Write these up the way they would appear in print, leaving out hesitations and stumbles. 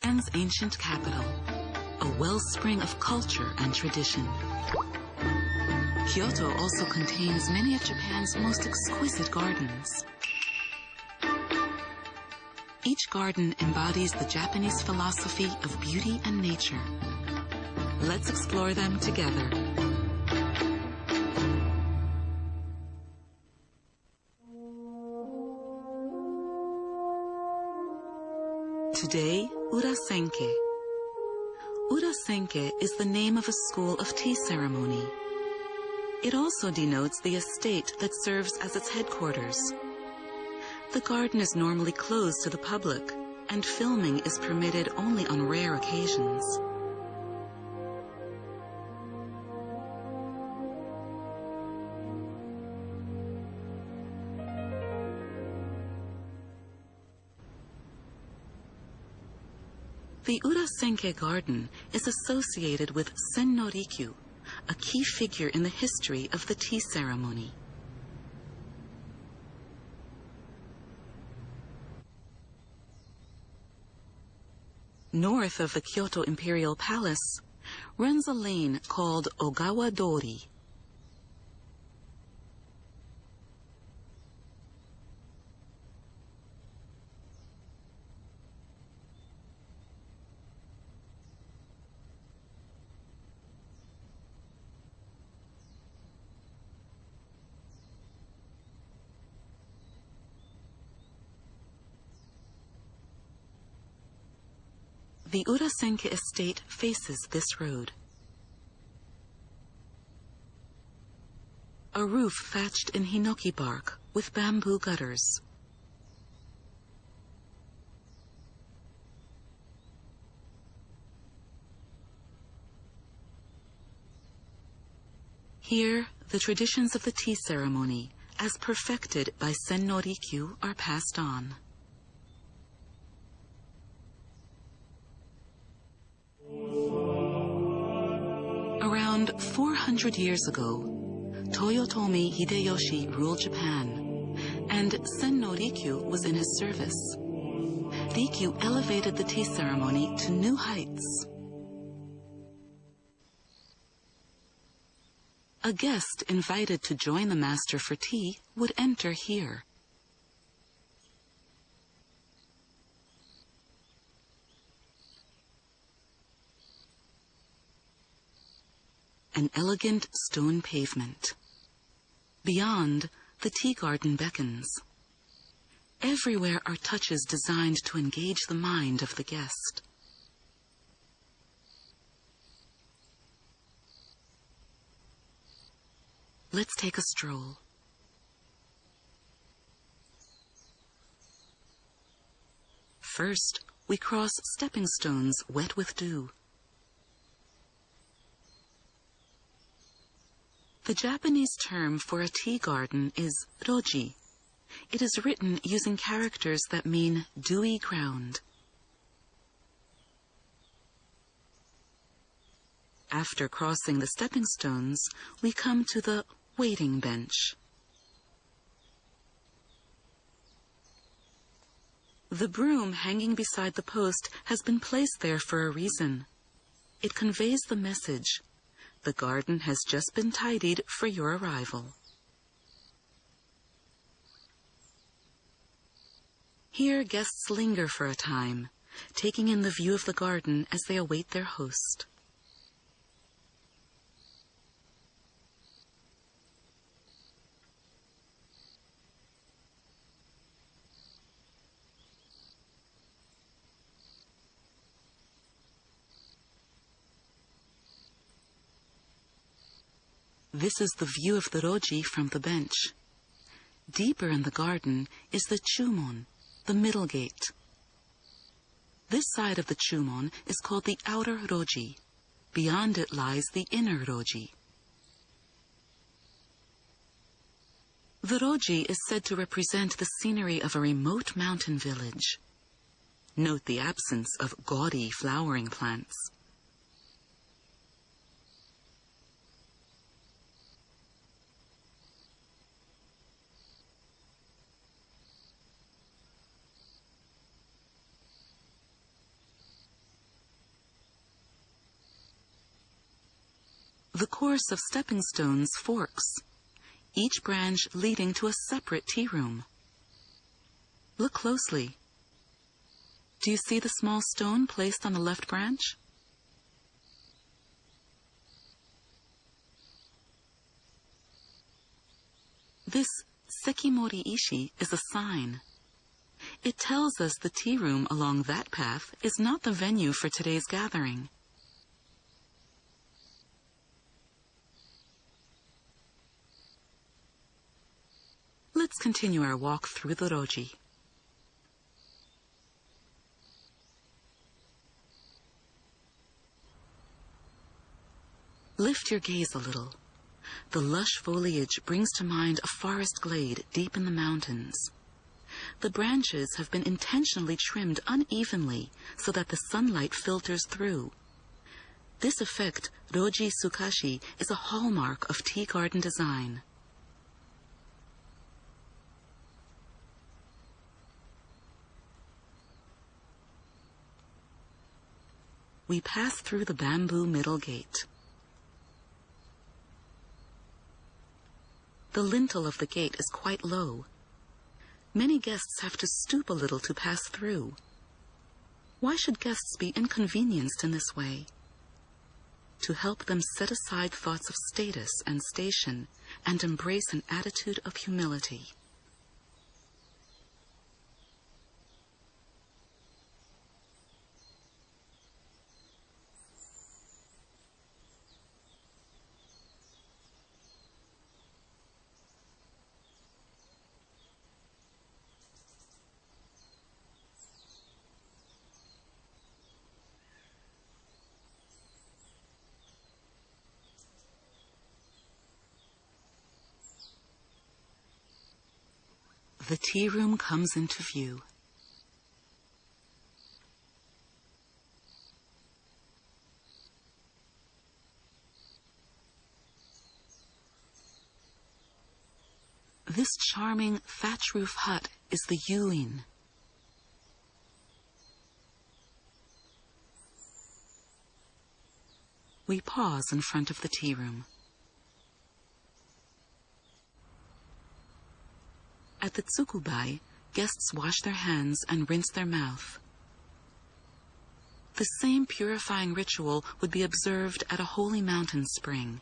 Japan's ancient capital, a wellspring of culture and tradition. Kyoto also contains many of Japan's most exquisite gardens. Each garden embodies the Japanese philosophy of beauty and nature. Let's explore them together. Today, Urasenke. Urasenke is the name of a school of tea ceremony. It also denotes the estate that serves as its headquarters. The garden is normally closed to the public, and filming is permitted only on rare occasions. The Urasenke garden is associated with Sen no Rikyu, a key figure in the history of the tea ceremony. North of the Kyoto Imperial Palace runs a lane called Ogawa Dori. The Urasenke estate faces this road. A roof thatched in hinoki bark with bamboo gutters. Here, the traditions of the tea ceremony, as perfected by Sen no Rikyu, are passed on. Around 400 years ago, Toyotomi Hideyoshi ruled Japan, and Sen no Rikyu was in his service. Rikyu elevated the tea ceremony to new heights. A guest invited to join the master for tea would enter here. An elegant stone pavement. Beyond, the tea garden beckons. Everywhere are touches designed to engage the mind of the guest. Let's take a stroll. First, we cross stepping stones wet with dew. The Japanese term for a tea garden is roji. It is written using characters that mean dewy ground. After crossing the stepping stones, we come to the waiting bench. The broom hanging beside the post has been placed there for a reason. It conveys the message: the garden has just been tidied for your arrival. Here guests linger for a time, taking in the view of the garden as they await their host. This is the view of the roji from the bench. Deeper in the garden is the chumon, the middle gate. This side of the chumon is called the outer roji. Beyond it lies the inner roji. The roji is said to represent the scenery of a remote mountain village. Note the absence of gaudy flowering plants. The course of stepping stones forks, each branch leading to a separate tea room. Look closely. Do you see the small stone placed on the left branch? This sekimori ishi is a sign. It tells us the tea room along that path is not the venue for today's gathering. Let's continue our walk through the roji. Lift your gaze a little. The lush foliage brings to mind a forest glade deep in the mountains. The branches have been intentionally trimmed unevenly so that the sunlight filters through. This effect, roji tsukashi, is a hallmark of tea garden design. We pass through the bamboo middle gate. The lintel of the gate is quite low. Many guests have to stoop a little to pass through. Why should guests be inconvenienced in this way? To help them set aside thoughts of status and station and embrace an attitude of humility. The tea room comes into view. This charming thatch roof hut is the yuin. We pause in front of the tea room. At the tsukubai, guests wash their hands and rinse their mouth. The same purifying ritual would be observed at a holy mountain spring.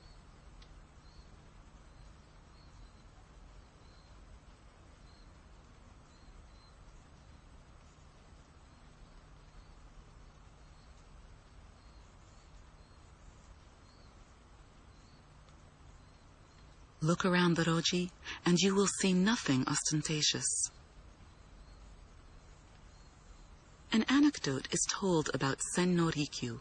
Look around the roji, and you will see nothing ostentatious. An anecdote is told about Sen no Rikyu.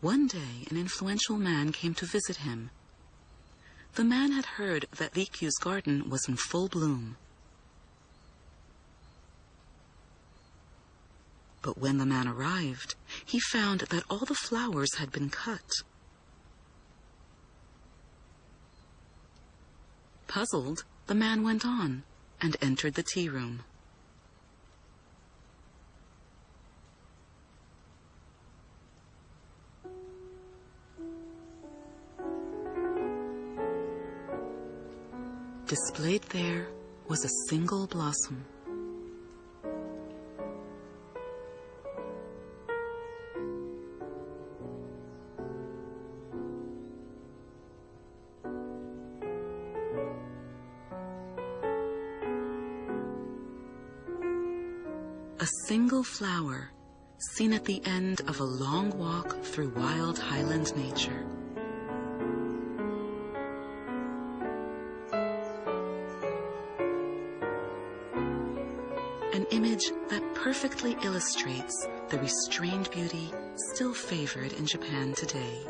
One day, an influential man came to visit him. The man had heard that Rikyu's garden was in full bloom. But when the man arrived, he found that all the flowers had been cut. Puzzled, the man went on and entered the tea room. Displayed there was a single blossom. A single flower, seen at the end of a long walk through wild highland nature. An image that perfectly illustrates the restrained beauty still favored in Japan today.